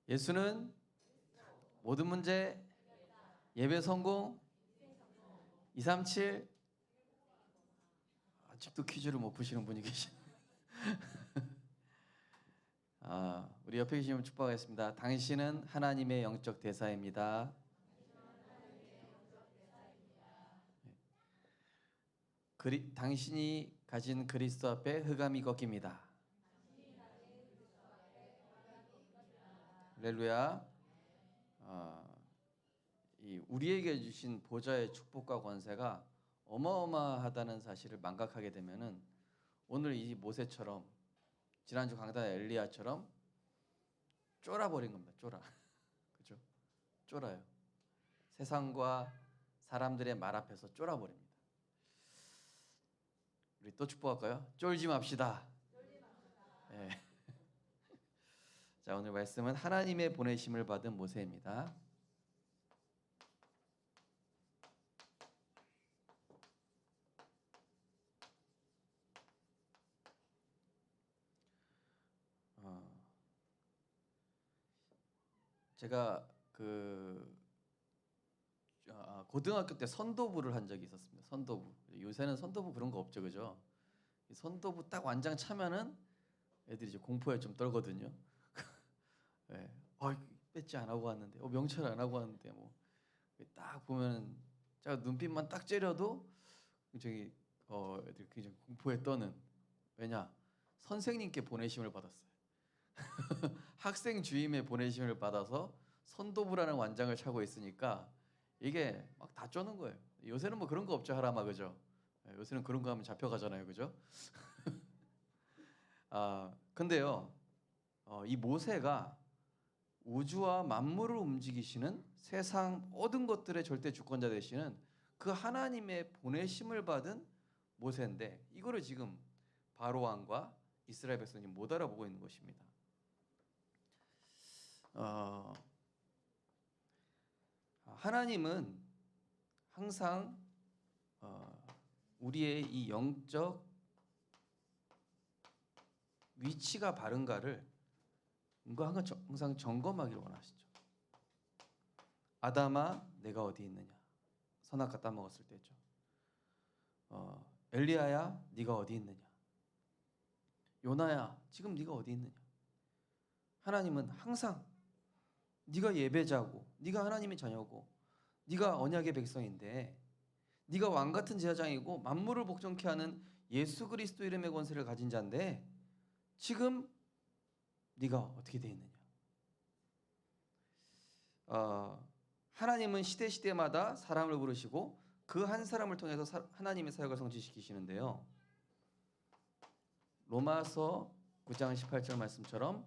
예수는 모든 문제 예배 성공 237. 아직도 퀴즈를 못 푸시는 분이 계시네. 우리 옆에 계신 분 축복하겠습니다. 당신은 하나님의 영적 대사입니다. 당신이 가진 그리스도 앞에 흑암이 꺾입니다. 할렐루야. 우리에게 주신 보좌의 축복과 권세가 어마어마하다는 사실을 망각하게 되면은 오늘 이 모세처럼 지난주 강단의 엘리야처럼 쫄아버린 겁니다. 쫄아. 그죠? 쫄아요. 세상과 사람들의 말 앞에서 쫄아버립니다. 우리 또 축복할까요? 쫄지 맙시다. 네. 자, 오늘 말씀은 하나님의 보내심을 받은 모세입니다. 제가 고등학교 때 선도부를 한 적이 있었습니다. 선도부. 요새는 선도부 그런 거 없죠, 그죠? 선도부 딱 완장 차면은 애들이 이제 공포에 좀 떨거든요. 네. 배지 안 하고 왔는데, 명찰 안 하고 왔는데, 뭐 딱 보면 제가 눈빛만 딱 째려도 애들이 굉장히 공포에 떠는. 왜냐? 선생님께 보내심을 받았어요. 학생 주임의 보내심을 받아서 선도부라는 완장을 차고 있으니까 이게 막 다 쪼는 거예요. 요새는 뭐 그런 거 없죠, 하라마, 그죠? 요새는 그런 거 하면 잡혀가잖아요, 그죠? 근데요, 이 모세가 우주와 만물을 움직이시는 세상 모든 것들의 절대 주권자 되시는 그 하나님의 보내심을 받은 모세인데 이거를 지금 바로 왕과 이스라엘 백성이 못 알아보고 있는 것입니다. 하나님은 항상 우리의 이 영적 위치가 바른가를 항상 점검하기를 원하시죠. 아담아, 내가 어디 있느냐? 선악과 따먹었을 때죠. 엘리야야, 네가 어디 있느냐? 요나야, 지금 네가 어디 있느냐? 하나님은 항상 네가 예배자고, 네가 하나님의 자녀고, 네가 언약의 백성인데, 네가 왕 같은 제사장이고 만물을 복종케 하는 예수 그리스도 이름의 권세를 가진 자인데 지금 네가 어떻게 돼 있느냐? 하나님은 시대마다 사람을 부르시고 그 한 사람을 통해서 하나님의 사역을 성취시키시는데요. 로마서 9장 18절 말씀처럼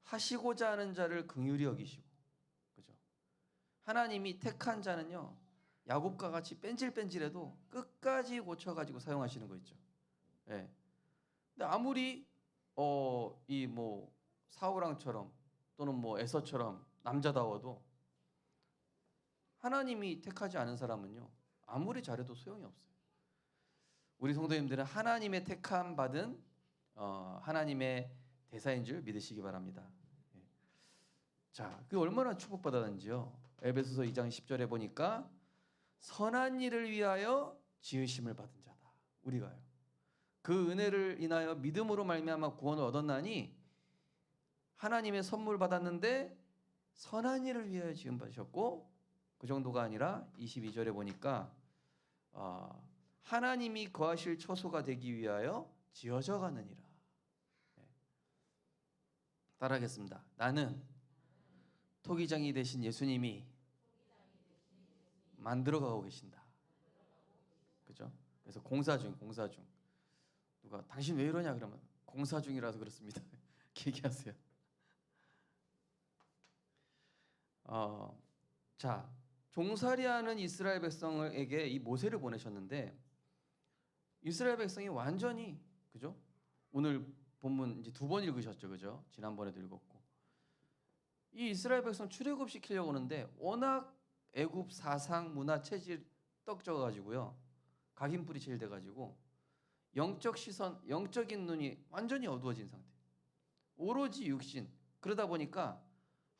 하시고자 하는 자를 긍휼히 여기시고, 그죠? 하나님이 택한 자는요, 야곱과 같이 뺀질뺀질해도 끝까지 고쳐가지고 사용하시는 거 있죠. 예. 근데 아무리 이 뭐 사울왕처럼 또는 뭐 에서처럼 남자다워도 하나님이 택하지 않은 사람은요, 아무리 잘해도 소용이 없어요. 우리 성도님들은 하나님의 택함 받은 하나님의 대사인 줄 믿으시기 바랍니다. 예. 자, 그 얼마나 축복받았는지요. 에베소서 2장 10절에 보니까 선한 일을 위하여 지으심을 받은 자다. 우리가요. 그 은혜를 인하여 믿음으로 말미암아 구원을 얻었나니 하나님의 선물 받았는데 선한 일을 위하여 지음 받으셨고, 그 정도가 아니라 22절에 보니까 하나님이 거하실 처소가 되기 위하여 지어져 가느니라. 네. 따라하겠습니다. 나는 토기장이 되신 예수님이 만들어 가고 계신다. 그죠? 그래서 공사 중. 누가 당신 왜 이러냐 그러면 공사 중이라서 그렇습니다. 얘기하세요. 자, 종살이하는 이스라엘 백성에게 이 모세를 보내셨는데 이스라엘 백성이 완전히, 그죠? 오늘 본문 이제 2번 읽으셨죠, 그죠? 지난번에도 읽었고. 이 이스라엘 백성 출애굽시키려고 하는데 워낙 애굽 사상 문화 체질 떡져 가지고요, 각인뿔이 제일 돼 가지고 영적 시선, 영적인 눈이 완전히 어두워진 상태. 오로지 육신. 그러다 보니까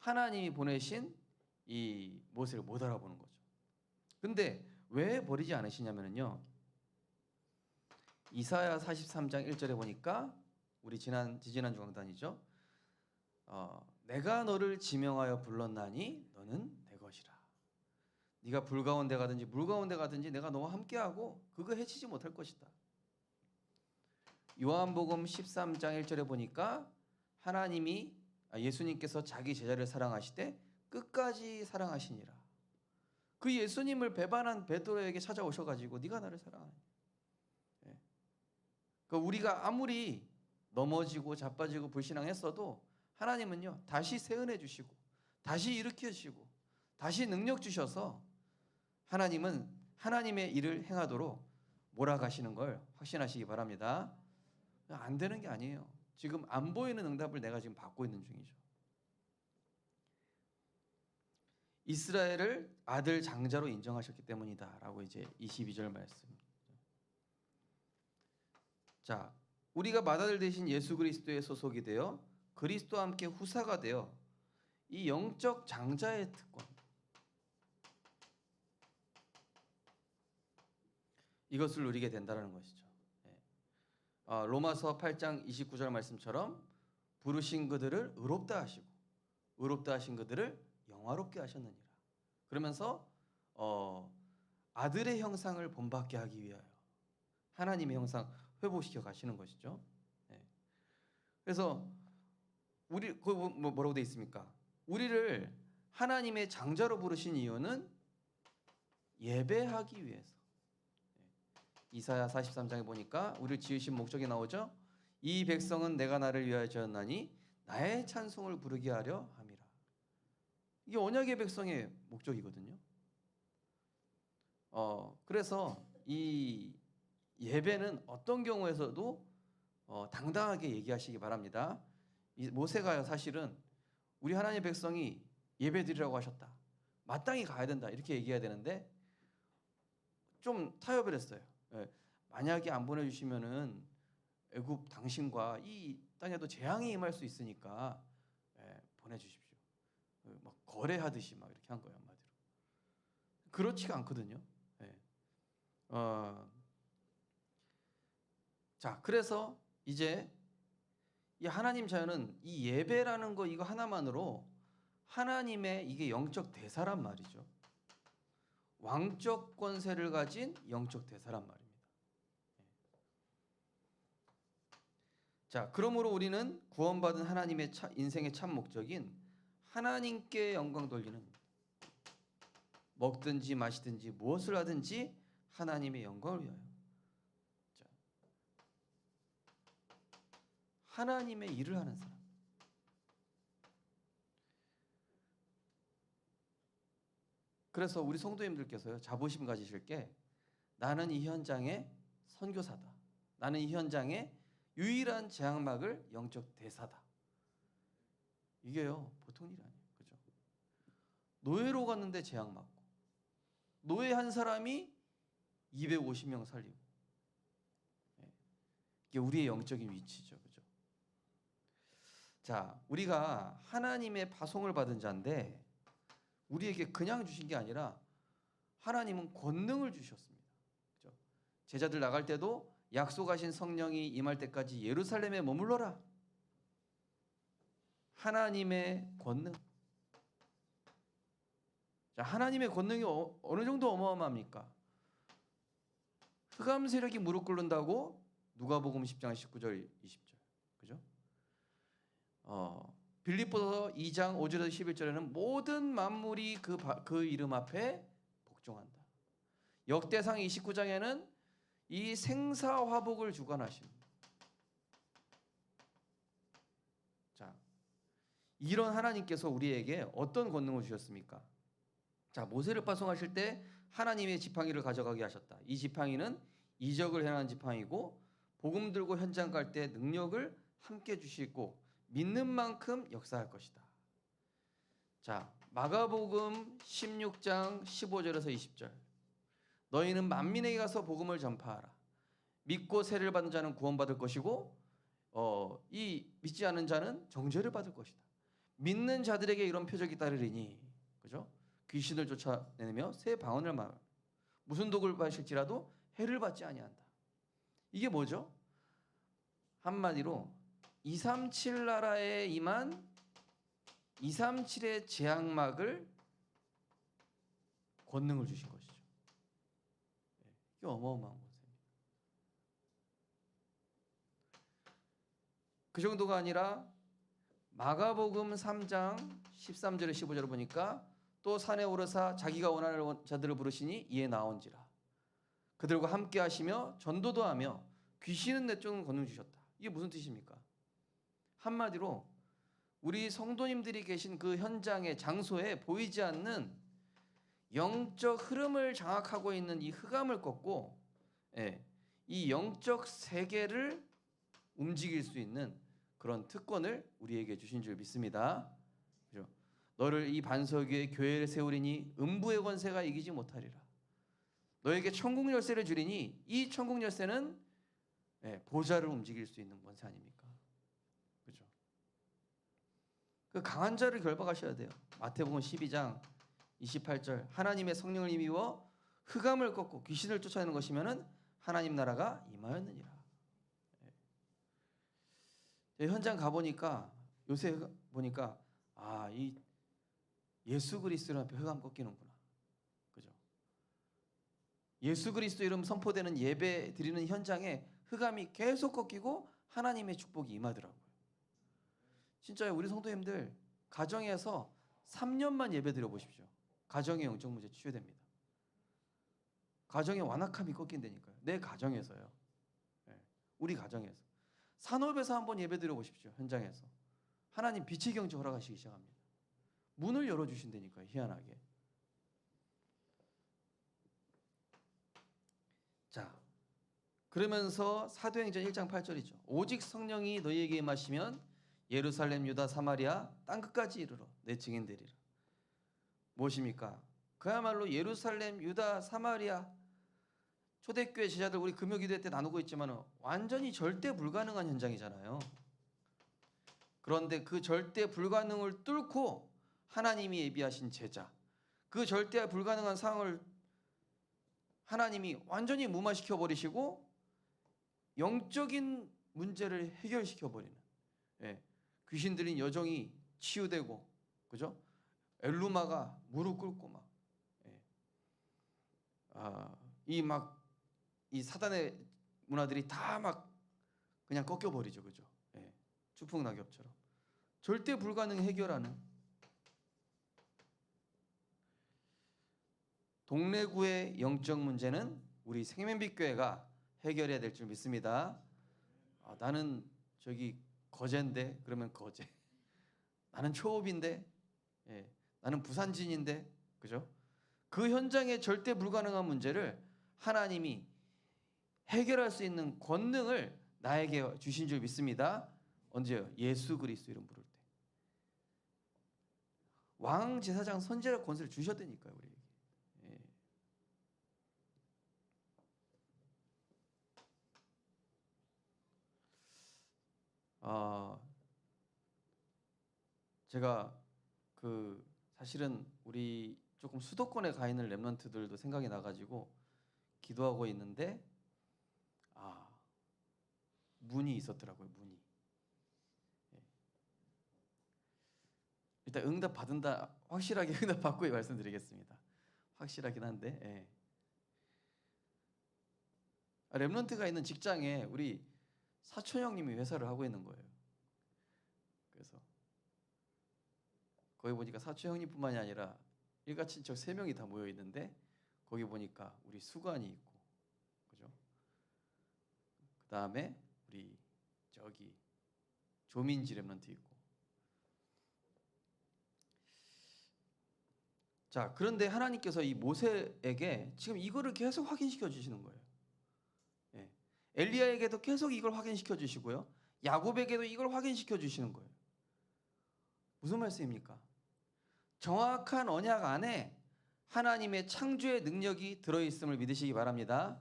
하나님이 보내신 이 모세를 못 알아보는 거죠. 근데 왜 버리지 않으시냐면요, 이사야 43장 1절에 보니까 우리 지지난주 강단이죠. 내가 너를 지명하여 불렀나니 너는 내 것이라. 네가 불 가운데 가든지 물 가운데 가든지 내가 너와 함께하고 그거 해치지 못할 것이다. 요한복음 13장 1절에 보니까 예수님께서 자기 제자를 사랑하시되 끝까지 사랑하시니라. 그 예수님을 배반한 베드로에게 찾아오셔가지고 네가 나를 사랑하냐. 그러니까 우리가 아무리 넘어지고 자빠지고 불신앙했어도 하나님은요 다시 세은해 주시고 다시 일으켜 주시고 다시 능력 주셔서 하나님은 하나님의 일을 행하도록 몰아가시는 걸 확신하시기 바랍니다. 안 되는 게 아니에요. 지금 안 보이는 응답을 내가 지금 받고 있는 중이죠. 이스라엘을 아들 장자로 인정하셨기 때문이다라고 이제 22절 말씀. 자, 우리가 맏아들 되신 예수 그리스도의 소속이 되어 그리스도와 함께 후사가 되어 이 영적 장자의 특권, 이것을 누리게 된다는 것이죠. 로마서 8장 29절 말씀처럼 부르신 그들을 의롭다 하시고 의롭다 하신 그들을 영화롭게 하셨느니라. 그러면서 아들의 형상을 본받게 하기 위하여 하나님의 형상 회복시켜 가시는 것이죠. 그래서 우리 뭐라고 돼 있습니까? 우리를 하나님의 장자로 부르신 이유는 예배하기 위해서. 이사야 43장에 보니까 우리를 지으신 목적이 나오죠. 이 백성은 내가 나를 위하여 지었나니 나의 찬송을 부르게 하려 함이라. 이게 언약의 백성의 목적이거든요. 그래서 이 예배는 어떤 경우에서도 당당하게 얘기하시기 바랍니다. 이 모세가요 사실은 우리 하나님의 백성이 예배드리라고 하셨다, 마땅히 가야 된다 이렇게 얘기해야 되는데 좀 타협을 했어요. 만약에 안 보내주시면은 애굽 당신과 이 땅에도 재앙이 임할 수 있으니까 보내주십시오. 막 거래하듯이 막 이렇게 한 거예요 한마디로. 그렇지가 않거든요. 자, 그래서 이제 이 하나님 자녀는 이 예배라는 거 이거 하나만으로 하나님의 이게 영적 대사란 말이죠. 왕적 권세를 가진 영적 대사란 말입니다. 자, 그러므로 우리는 구원받은 하나님의 인생의 참 목적인 하나님께 영광 돌리는, 먹든지 마시든지 무엇을 하든지 하나님의 영광을 위하여. 자, 하나님의 일을 하는 사람. 그래서 우리 성도님들께서요 자부심 가지실 게 나는 이 현장의 선교사다. 나는 이 현장의 유일한 재앙막을 영적 대사다. 이게요 보통 일이 아니에요. 그죠? 노예로 갔는데 재앙 맞고, 노예 한 사람이 250명 살리고, 이게 우리의 영적인 위치죠. 그죠? 자, 우리가 하나님의 파송을 받은 자인데 우리에게 그냥 주신 게 아니라 하나님은 권능을 주셨습니다. 그죠? 제자들 나갈 때도 약속하신 성령이 임할 때까지 예루살렘에 머물러라. 하나님의 권능. 자, 하나님의 권능이 어느 정도 어마어마합니까? 흑암 세력이 무릎 꿇는다고 누가복음 10장 19절 20절. 그죠? 빌립보서 2장 5절에서 11절에는 모든 만물이 그 이름 앞에 복종한다. 역대상 29장에는 이 생사화복을 주관하십니다. 자, 이런 하나님께서 우리에게 어떤 권능을 주셨습니까? 자, 모세를 파송하실 때 하나님의 지팡이를 가져가게 하셨다. 이 지팡이는 이적을 행하는 지팡이고 복음 들고 현장 갈 때 능력을 함께 주시고 믿는 만큼 역사할 것이다. 자, 마가복음 16장 15절에서 20절. 너희는 만민에게 가서 복음을 전파하라. 믿고 세례를 받는 자는 구원받을 것이고 이 믿지 않은 자는 정죄를 받을 것이다. 믿는 자들에게 이런 표적이 따르리니, 그죠? 귀신을 쫓아내며 새 방언을 말, 무슨 독을 마실지라도 해를 받지 아니한다. 이게 뭐죠? 한마디로 237 나라에 임한 237의 재앙막을 권능을 주신 것이죠. 이게 어마어마한 것입니다. 그 정도가 아니라 마가복음 3장 13절에 15절을 보니까 또 산에 오르사 자기가 원하는 자들을 부르시니 이에 나온지라. 그들과 함께 하시며 전도도 하며 귀신은 내쫓는 권능 주셨다. 이게 무슨 뜻입니까? 한마디로 우리 성도님들이 계신 그 현장의 장소에 보이지 않는 영적 흐름을 장악하고 있는 이 흑암을 꺾고, 이 영적 세계를 움직일 수 있는 그런 특권을 우리에게 주신 줄 믿습니다. 그렇죠? 너를 이 반석 위에 교회를 세우리니 음부의 권세가 이기지 못하리라. 너에게 천국 열쇠를 주리니 이 천국 열쇠는 보좌를 움직일 수 있는 권세 아닙니까? 그렇죠? 그 강한 자를 결박하셔야 돼요. 마태복음 12장 28절 하나님의 성령을 힘입어 흑암을 꺾고 귀신을 쫓아내는 것이면은 하나님 나라가 임하였느니라. 현장 가보니까 요새 보니까 이 예수 그리스도 앞에 흑암 꺾이는구나. 그죠? 예수 그리스도 이름 선포되는 예배 드리는 현장에 흑암이 계속 꺾이고 하나님의 축복이 임하더라고요. 진짜 우리 성도님들 가정에서 3년만 예배 드려 보십시오. 가정의 영적 문제 치유됩니다. 가정의 완악함이 꺾인다니까요. 내 가정에서요. 우리 가정에서. 산업에서 한번 예배 드려 보십시오. 현장에서. 하나님 빛의 경제 허락하시기 시작합니다. 문을 열어주신다니까요. 희한하게. 자, 그러면서 사도행전 1장 8절이죠. 오직 성령이 너희에게 임하시면 예루살렘, 유다, 사마리아 땅끝까지 이르러 내 증인 되리라. 무엇입니까? 그야말로 예루살렘, 유다, 사마리아 초대교회 제자들 우리 금요기도회 때 나누고 있지만 완전히 절대 불가능한 현장이잖아요. 그런데 그 절대 불가능을 뚫고 하나님이 예비하신 제자, 그 절대 불가능한 상황을 하나님이 완전히 무마시켜 버리시고 영적인 문제를 해결시켜 버리는, 귀신 들린 여종이 치유되고, 그죠? 엘루마가 무릎 꿇고 이 사단의 문화들이 다 막 그냥 꺾여 버리죠, 그죠? 추풍 낙엽처럼 절대 불가능 해결하는 동래구의 영적 문제는 우리 생명빛교회가 해결해야 될 줄 믿습니다. 나는 저기 거제인데, 그러면 거제. 나는 초읍인데, 나는 부산진인데, 그죠? 그 현장의 절대 불가능한 문제를 하나님이 해결할 수 있는 권능을 나에게 주신 줄 믿습니다. 언제요? 예수 그리스도 이름 부를 때. 왕 제사장 선지자 권세를 주셨다니까요, 우리에게. 제가 사실은 우리 조금 수도권에 가 있는 렘넌트들도 생각이 나가지고 기도하고 있는데 문이 있었더라고요. 문이. 일단 응답 받은다, 확실하게 응답 받고 말씀드리겠습니다. 확실하긴 한데, 렘넌트가 있는 직장에 우리 사촌 형님이 회사를 하고 있는 거예요. 그래서 거기 보니까 사촌 형님뿐만이 아니라 일가 친척 3명이 다 모여 있는데 거기 보니까 우리 수관이 있고, 그죠? 그 다음에 우리 저기 조민지 렘넌트 있고. 자, 그런데 하나님께서 이 모세에게 지금 이거를 계속 확인시켜 주시는 거예요. 엘리야에게도 계속 이걸 확인시켜 주시고요, 야곱에게도 이걸 확인시켜 주시는 거예요. 무슨 말씀입니까? 정확한 언약 안에 하나님의 창조의 능력이 들어있음을 믿으시기 바랍니다.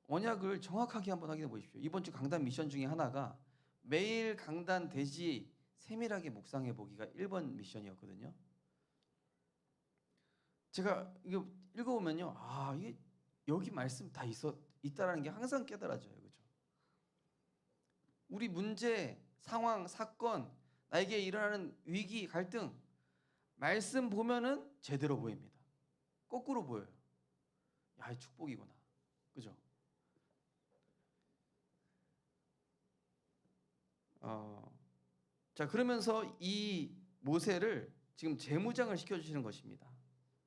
언약을 정확하게 한번 확인해 보십시오. 이번 주 강단 미션 중에 하나가 매일 강단 대지 세밀하게 묵상해 보기가 1번 미션이었거든요. 제가 이거 읽어보면요, 이게 여기 말씀 다 있다라는 게 항상 깨달아져요, 그죠? 우리 문제, 상황, 사건, 나에게 일어나는 위기, 갈등, 말씀 보면은 제대로 보입니다. 거꾸로 보여요. 야, 이 축복이구나, 그죠? 자, 그러면서 이 모세를 지금 재무장을 시켜주시는 것입니다.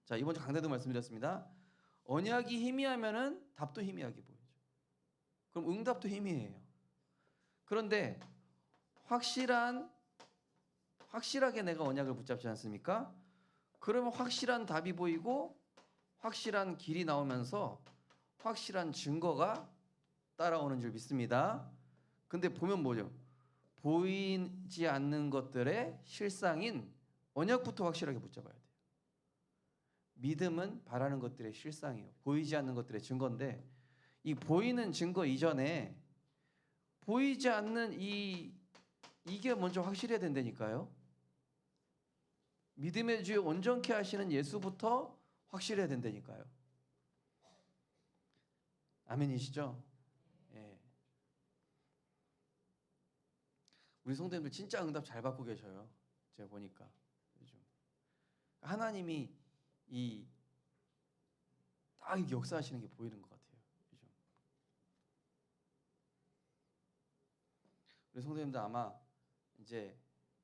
자, 이번 주 강단도 말씀드렸습니다. 언약이 희미하면은 답도 희미하게 보이죠. 그럼 응답도 희미해요. 그런데 확실하게 내가 언약을 붙잡지 않습니까? 그러면 확실한 답이 보이고 확실한 길이 나오면서 확실한 증거가 따라오는 줄 믿습니다. 근데 보면 뭐죠? 보이지 않는 것들의 실상인 언약부터 확실하게 붙잡아야 돼요. 믿음은 바라는 것들의 실상이에요. 보이지 않는 것들의 증거인데, 이 보이는 증거 이전에 보이지 않는 이게 먼저 확실해야 된다니까요. 믿음의 주요 온전케 하시는 예수부터 확실해야 된다니까요. 아멘이시죠? 예. 우리 성도님들 진짜 응답 잘 받고 계셔요. 제가 보니까 요즘 하나님이 딱 역사하시는 게 보이는 것 같아요. 요즘 우리 성도님들 아마 이제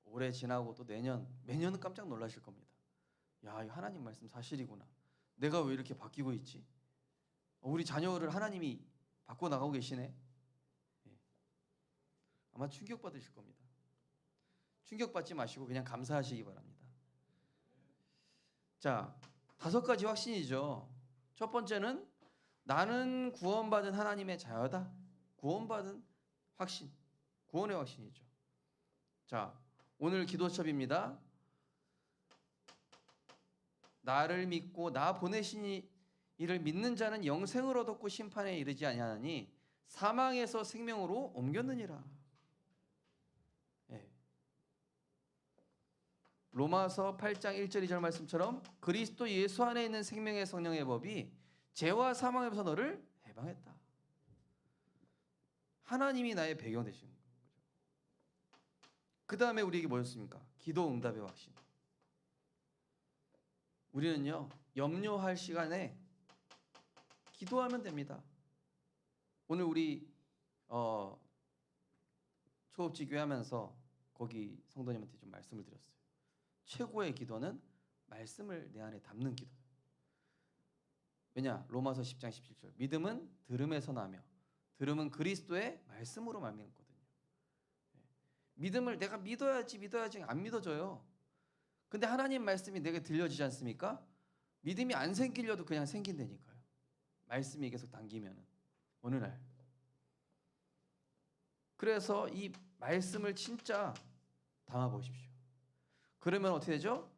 올해 지나고 또 매년은 깜짝 놀라실 겁니다. 야, 이 하나님 말씀 사실이구나. 내가 왜 이렇게 바뀌고 있지? 우리 자녀를 하나님이 바꿔 나가고 계시네. 예. 아마 충격 받으실 겁니다. 충격 받지 마시고 그냥 감사하시기 바랍니다. 자, 5가지 확신이죠. 첫 번째는 나는 구원받은 하나님의 자녀다. 구원받은 확신, 구원의 확신이죠. 자, 오늘 기도첩입니다. 나를 믿고 나 보내신 이를 믿는 자는 영생을 얻었고 심판에 이르지 아니하나니 사망에서 생명으로 옮겼느니라. 예. 로마서 8장 1절 2절 말씀처럼 그리스도 예수 안에 있는 생명의 성령의 법이 죄와 사망에서 너를 해방했다. 하나님이 나의 배경 되시는 거죠. 그 다음에 우리에게 뭐였습니까? 기도 응답의 확신. 우리는요, 염려할 시간에 기도하면 됩니다. 오늘 우리 초업지교회 하면서 거기 성도님한테 좀 말씀을 드렸어요. 최고의 기도는 말씀을 내 안에 담는 기도. 왜냐? 로마서 10장 17절. 믿음은 들음에서 나며 들음은 그리스도의 말씀으로 말미암거든요. 믿음을 내가 믿어야지 안 믿어져요. 근데 하나님 말씀이 내게 들려지지 않습니까? 믿음이 안 생기려도 그냥 생긴다니까요. 말씀이 계속 당기면은 어느 날. 그래서 이 말씀을 진짜 담아 보십시오. 그러면 어떻게 되죠?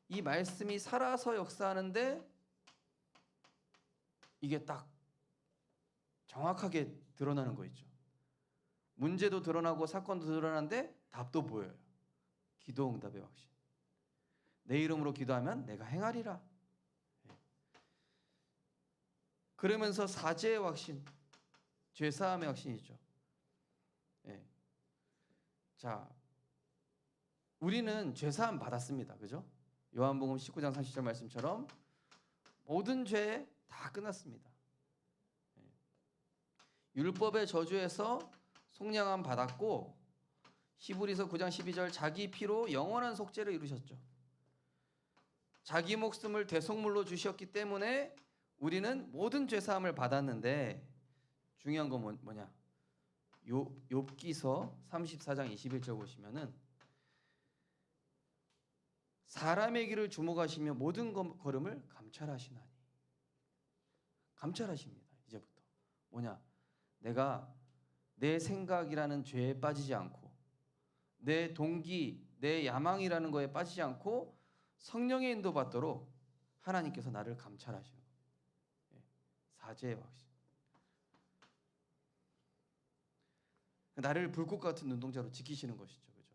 이 말씀이 살아서 역사하는데 이게 딱 정확하게 드러나는 거 있죠. 문제도 드러나고 사건도 드러나는데 답도 보여요. 기도 응답의 확신. 내 이름으로 기도하면 내가 행하리라. 그러면서 사죄의 확신, 죄사함의 확신이죠. 예. 자, 우리는 죄사함 받았습니다. 그죠? 요한복음 19장 30절 말씀처럼 모든 죄 다 끝났습니다. 예. 율법의 저주에서 속량함 받았고 히브리서 9장 12절 자기 피로 영원한 속죄를 이루셨죠. 자기 목숨을 대속물로 주셨기 때문에 우리는 모든 죄사함을 받았는데 중요한 건 뭐냐? 욥기서 34장 21절 보시면은 사람의 길을 주목하시며 모든 걸음을 감찰하시나니. 감찰하십니다. 이제부터. 뭐냐? 내가 내 생각이라는 죄에 빠지지 않고 내 동기, 내 야망이라는 거에 빠지지 않고 성령의 인도받도록 하나님께서 나를 감찰하시는 거예요. 사죄의 확신. 나를 불꽃 같은 눈동자로 지키시는 것이죠. 그죠?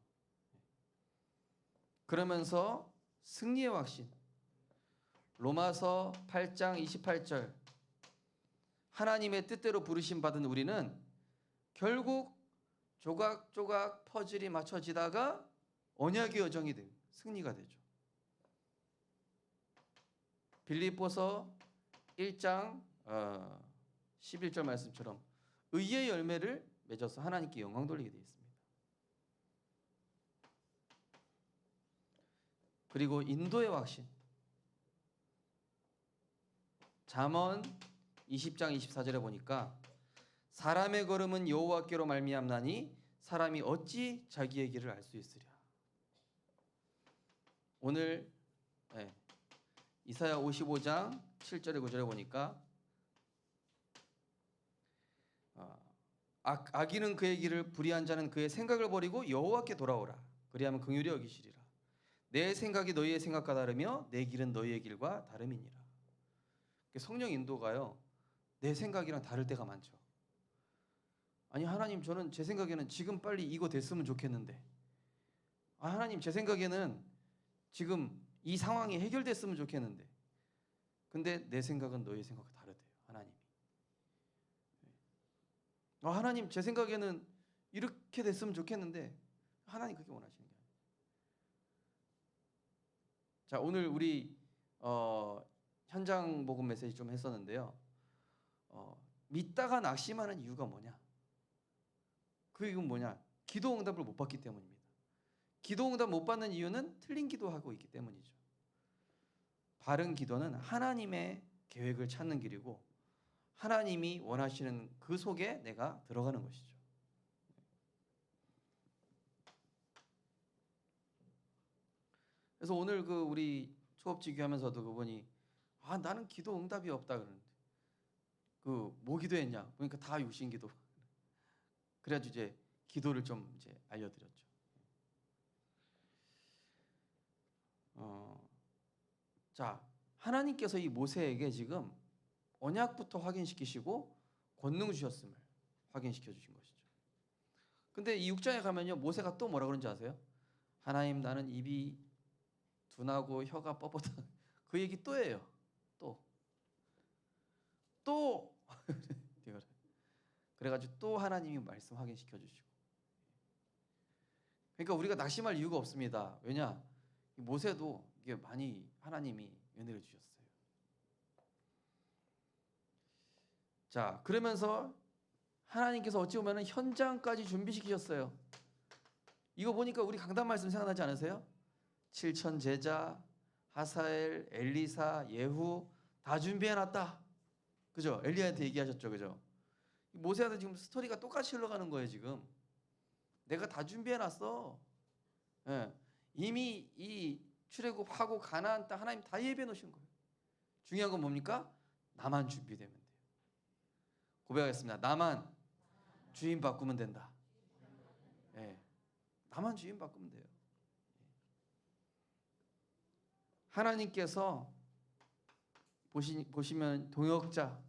그러면서 승리의 확신. 로마서 8장 28절. 하나님의 뜻대로 부르심 받은 우리는 결국 조각조각 퍼즐이 맞춰지다가 언약의 여정이 돼요. 승리가 되죠. 빌립보서 1장 11절 말씀처럼 의의 열매를 맺어서 하나님께 영광 돌리게 되어 있습니다. 그리고 인도의 확신. 잠언 20장 24절에 보니까 사람의 걸음은 여호와께로 말미암나니 사람이 어찌 자기의 길을 알 수 있으랴. 오늘 이사야 55장 7절에 9절에 보니까 악인은 그의 길을 불의한 자는 그의 생각을 버리고 여호와께 돌아오라. 그리하면 긍휼히 여기시리라. 내 생각이 너희의 생각과 다르며 내 길은 너희의 길과 다름이니라. 성령 인도가요, 내 생각이랑 다를 때가 많죠. 아니 하나님, 저는 제 생각에는 지금 빨리 이거 됐으면 좋겠는데, 하나님 제 생각에는 지금 이 상황이 해결됐으면 좋겠는데, 근데 내 생각은 너의 생각과 다르대요. 하나님이. 하나님 제 생각에는 이렇게 됐으면 좋겠는데 하나님 그렇게 원하시는 게 아니에요. 자, 오늘 우리 현장 복음 메시지 좀 했었는데요. 믿다가 낙심하는 이유가 뭐냐? 그 이유는 뭐냐? 기도 응답을 못 받기 때문입니다. 기도 응답 못 받는 이유는 틀린 기도하고 있기 때문이죠. 바른 기도는 하나님의 계획을 찾는 길이고 하나님이 원하시는 그 속에 내가 들어가는 것이죠. 그래서 오늘 우리 초업지기하면서도 그분이 나는 기도 응답이 없다 그러는데 뭐 기도했냐? 그러니까 다 육신 기도. 그래가지고 이제 기도를 좀 이제 알려드렸죠. 자, 하나님께서 이 모세에게 지금 언약부터 확인시키시고 권능 주셨음을 확인시켜 주신 것이죠. 근데 이 6장에 가면요, 모세가 또 뭐라 그런지 아세요? 하나님, 나는 입이 둔하고 혀가 뻣뻣한 그 얘기 또 해요. 또 그래가지고 또 하나님이 말씀 확인시켜 주시고. 그러니까 우리가 낙심할 이유가 없습니다. 왜냐? 모세도 이게 많이 하나님이 은혜를 주셨어요. 자, 그러면서 하나님께서 어찌 보면 현장까지 준비시키셨어요. 이거 보니까 우리 강단 말씀 생각나지 않으세요? 7천 제자, 하사엘, 엘리사, 예후 다 준비해놨다. 그죠? 엘리야한테 얘기하셨죠, 그죠? 모세한테 지금 스토리가 똑같이 흘러가는 거예요. 지금 내가 다 준비해놨어. 이미 이 출애굽하고 가나안 땅 하나님 다 예비해 놓으신 거예요. 중요한 건 뭡니까? 나만 준비되면 돼요. 고백하겠습니다. 나만 주인 바꾸면 된다. 나만 주인 바꾸면 돼요. 하나님께서 보시면 동역자,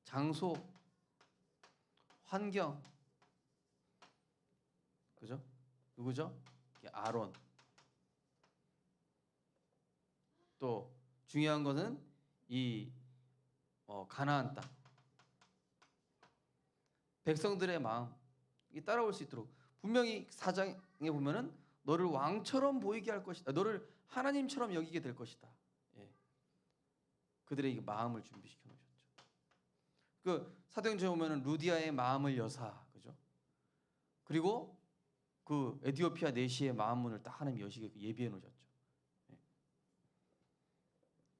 장소, 환경, 그죠? 누구죠? 아론. 또 중요한 것은 이 가나안 땅, 백성들의 마음 이 따라올 수 있도록 분명히 4장에 보면은 너를 왕처럼 보이게 할 것이다. 너를 하나님처럼 여기게 될 것이다. 그들의 마음을 준비시켜 놓으셨죠. 그 사도행전에 보면은 루디아의 마음을 여사, 그죠? 그리고 그 에티오피아 내시의 마음 문을 딱 하나님 여시게 예비해 놓으셨죠.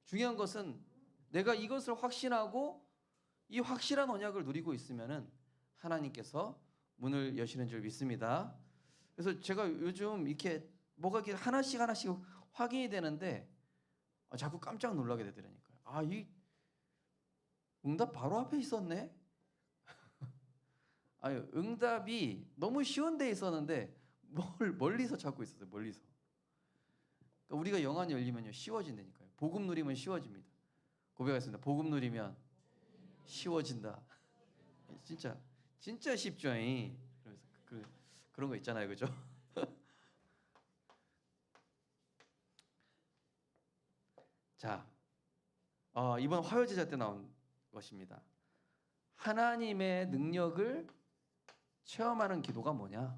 중요한 것은 내가 이것을 확신하고 이 확실한 언약을 누리고 있으면은 하나님께서 문을 여시는 줄 믿습니다. 그래서 제가 요즘 이렇게 뭐가 이렇게 하나씩 확인이 되는데 자꾸 깜짝 놀라게 되더라니까요. 이 응답 바로 앞에 있었네. 응답이 너무 쉬운 데 있었는데 멀리서 찾고 있었어요. 멀리서. 그러니까 우리가 영안이 열리면요 쉬워진다니까요. 복음 누리면 쉬워집니다. 고백하겠습니다. 복음 누리면 쉬워진다. 진짜 쉽죠. 그래서 그런 거 있잖아요, 그죠? 자, 이번 화요제자 때 나온 것입니다. 하나님의 능력을 체험하는 기도가 뭐냐?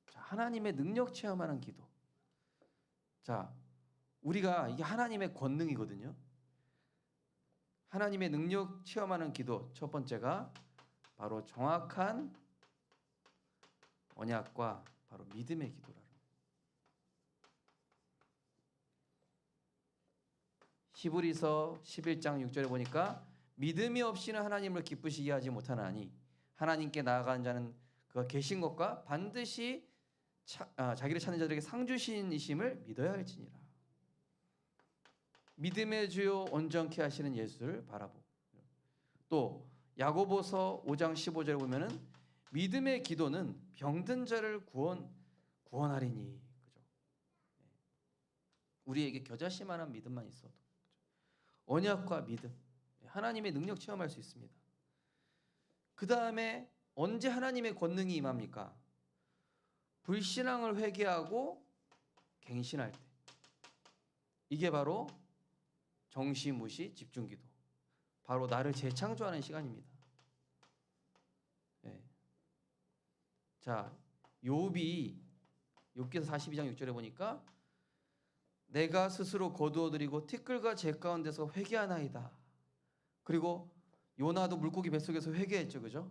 자, 하나님의 능력 체험하는 기도. 자, 우리가 이게 하나님의 권능이거든요. 하나님의 능력 체험하는 기도 첫 번째가 바로 정확한 언약과 바로 믿음의 기도라는 거예요. 히브리서 11장 6절에 보니까 믿음이 없이는 하나님을 기쁘시게 하지 못하나니 하나님께 나아가는 자는 그가 계신 것과 반드시 자기를 찾는 자들에게 상 주신이심을 믿어야 할지니라. 믿음의 주요 온전케 하시는 예수를 바라보고, 또 야고보서 5장 15절에 보면은 믿음의 기도는 병든 자를 구원하리니, 그죠? 우리에게 겨자씨만한 믿음만 있어도, 그죠? 언약과 믿음, 하나님의 능력 체험할 수 있습니다. 그 다음에 언제 하나님의 권능이 임합니까? 불신앙을 회개하고 갱신할 때. 이게 바로 정시무시 집중기도, 바로 나를 재창조하는 시간입니다. 네. 자, 욥기서 42장 6절에 보니까 내가 스스로 거두어들이고 티끌과 재 가운데서 회개하나이다. 그리고 요나도 물고기 뱃속에서 회개했죠, 그죠?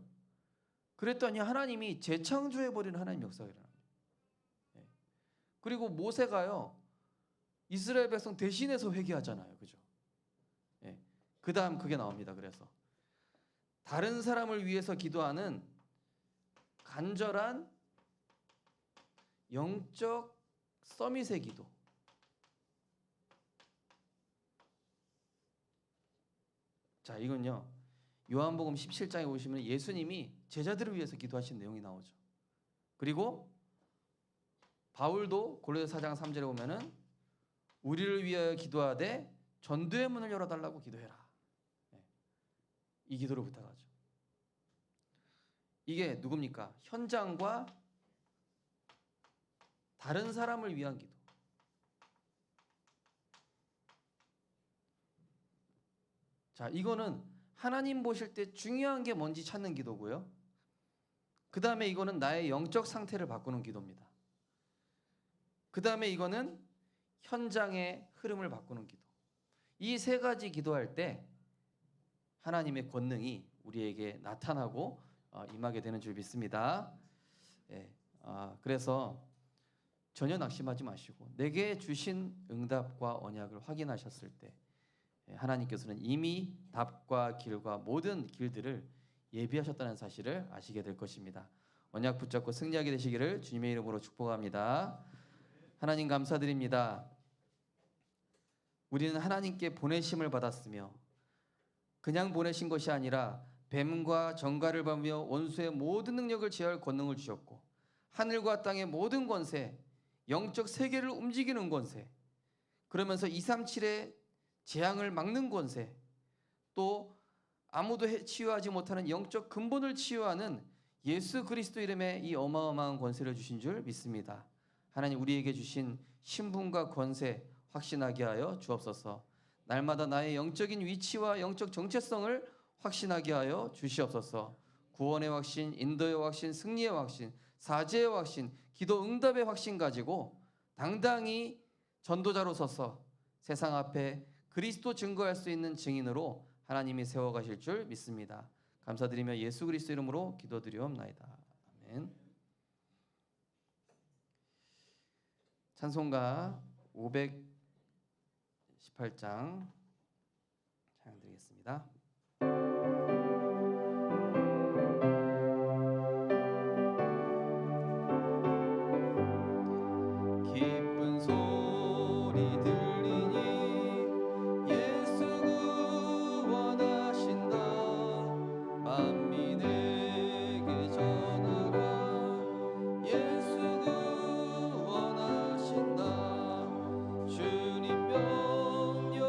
그랬더니 하나님이 재창조해버리는 하나님 역사가 일어납니다. 네. 그리고 모세가요, 이스라엘 백성 대신해서 회개하잖아요, 그죠? 네. 그 다음 그게 나옵니다. 그래서 다른 사람을 위해서 기도하는 간절한 영적 서밋의 기도. 자, 이건요, 요한복음 17장에 보시면 예수님이 제자들을 위해서 기도하신 내용이 나오죠. 그리고 바울도 고린도서 4장 3절에 보면은 우리를 위하여 기도하되 전도의 문을 열어달라고 기도해라. 네. 이 기도를 부탁하죠. 이게 누굽니까? 현장과 다른 사람을 위한 기도. 자, 이거는 하나님 보실 때 중요한 게 뭔지 찾는 기도고요. 그 다음에 이거는 나의 영적 상태를 바꾸는 기도입니다. 그 다음에 이거는 현장의 흐름을 바꾸는 기도. 이 세 가지 기도할 때 하나님의 권능이 우리에게 나타나고 임하게 되는 줄 믿습니다. 예, 그래서 전혀 낙심하지 마시고 내게 주신 응답과 언약을 확인하셨을 때 하나님께서는 이미 답과 길과 모든 길들을 예비하셨다는 사실을 아시게 될 것입니다. 언약 붙잡고 승리하게 되시기를 주님의 이름으로 축복합니다. 하나님 감사드립니다. 우리는 하나님께 보내심을 받았으며 그냥 보내신 것이 아니라 뱀과 정갈을 밟으며 원수의 모든 능력을 제할 권능을 주셨고 하늘과 땅의 모든 권세, 영적 세계를 움직이는 권세, 그러면서 237의 재앙을 막는 권세, 또 아무도 치유하지 못하는 영적 근본을 치유하는 예수 그리스도 이름의 이 어마어마한 권세를 주신 줄 믿습니다. 하나님, 우리에게 주신 신분과 권세 확신하게 하여 주옵소서. 날마다 나의 영적인 위치와 영적 정체성을 확신하게 하여 주시옵소서. 구원의 확신, 인도의 확신, 승리의 확신, 사죄의 확신, 기도 응답의 확신 가지고 당당히 전도자로 서서 세상 앞에 그리스도 증거할 수 있는 증인으로 하나님이 세워가실 줄 믿습니다. 감사드리며 예수 그리스도 이름으로 기도드리옵나이다. 아멘. 찬송가 518장 찬양드리겠습니다. 기쁜 소리 들리니 예수 구원하신다. 만민에게 전하라. 예수 구원하신다. 주님 명령하시니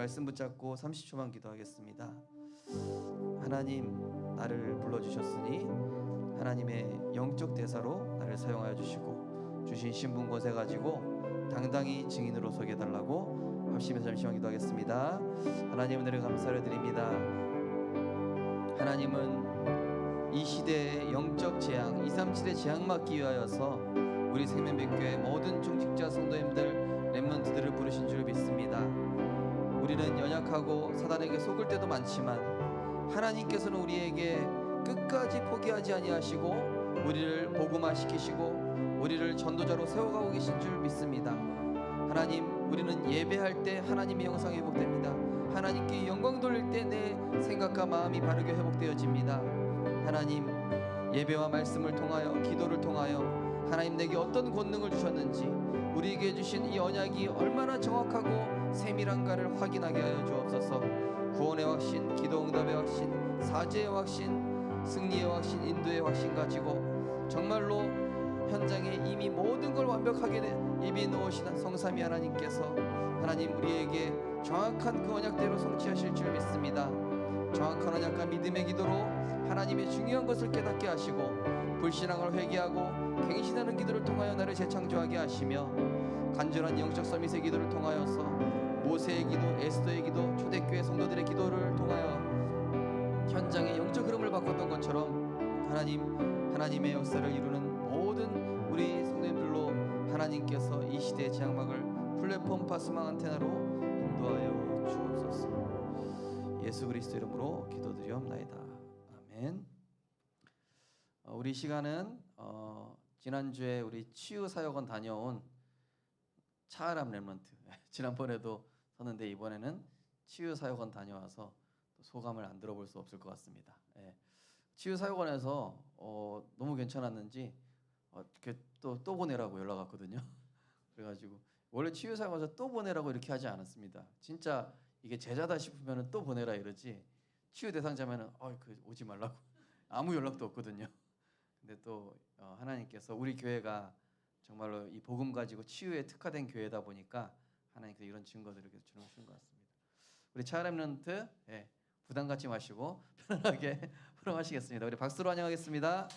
말씀 붙잡고 30초만 기도하겠습니다. 하나님, 나를 불러주셨으니 하나님의 영적 대사로 나를 사용하여 주시고 주신 신분 권세 가지고 당당히 증인으로 서게 해달라고 합심해서 잠시만 기도하겠습니다. 하나님, 은혜를 감사를 드립니다. 하나님은 이 시대의 영적 재앙 237의 재앙 막기 위하여서 우리 생명백교회 모든 중직자 성도님들 렘넌트들을 부르신 줄 믿습니다. 우리는 연약하고 사단에게 속을 때도 많지만 하나님께서는 우리에게 끝까지 포기하지 아니하시고 우리를 복음화시키시고 우리를 전도자로 세워가고 계신 줄 믿습니다. 하나님, 우리는 예배할 때 하나님의 영상이 회복됩니다. 하나님께 영광 돌릴 때 내 생각과 마음이 바르게 회복되어집니다. 하나님, 예배와 말씀을 통하여 기도를 통하여 하나님 내게 어떤 권능을 주셨는지 우리에게 주신 이 언약이 얼마나 정확하고 세밀한가를 확인하게 하여 주옵소서. 구원의 확신, 기도 응답의 확신, 사죄의 확신, 승리의 확신, 인도의 확신 가지고 정말로 현장에 이미 모든 걸 완벽하게 예비해 놓으신 성삼위 하나님께서 하나님 우리에게 정확한 그 언약대로 성취하실 줄 믿습니다. 정확한 언약과 믿음의 기도로 하나님의 중요한 것을 깨닫게 하시고 불신앙을 회개하고 갱신하는 기도를 통하여 나를 재창조하게 하시며 간절한 영적 서밋의 기도를 통하여서 모세의 기도, 에스더의 기도, 초대교회 성도들의 기도를 통하여 현장의 영적 흐름을 바꿨던 것처럼 하나님의 역사를 이루는 모든 우리 성도님들로 하나님께서 이 시대의 재앙막을 플랫폼 파스망 안테나로 인도하여 주옵소서. 예수 그리스도 이름으로 기도드리옵나이다. 아멘. 우리 시간은 지난주에 우리 치유사역원 다녀온 차아람 렘넌트 지난번에도 섰는데 이번에는 치유사역원 다녀와서 또 소감을 안 들어볼 수 없을 것 같습니다. 치유사역원에서 너무 괜찮았는지 또 보내라고 연락 왔거든요. 그래가지고 원래 치유사역원에서 또 보내라고 이렇게 하지 않았습니다. 진짜 이게 제자다 싶으면 또 보내라 이러지 치유 대상자면은 오지 말라고 아무 연락도 없거든요. 근데 또 하나님께서 우리 교회가 정말로 이 복음 가지고 치유에 특화된 교회다 보니까 하나님께서 이런 증거들을 계속 주신 것 같습니다. 우리 차렘넌트 부담 갖지 마시고 편안하게 풀어가시겠습니다. 우리 박수로 환영하겠습니다.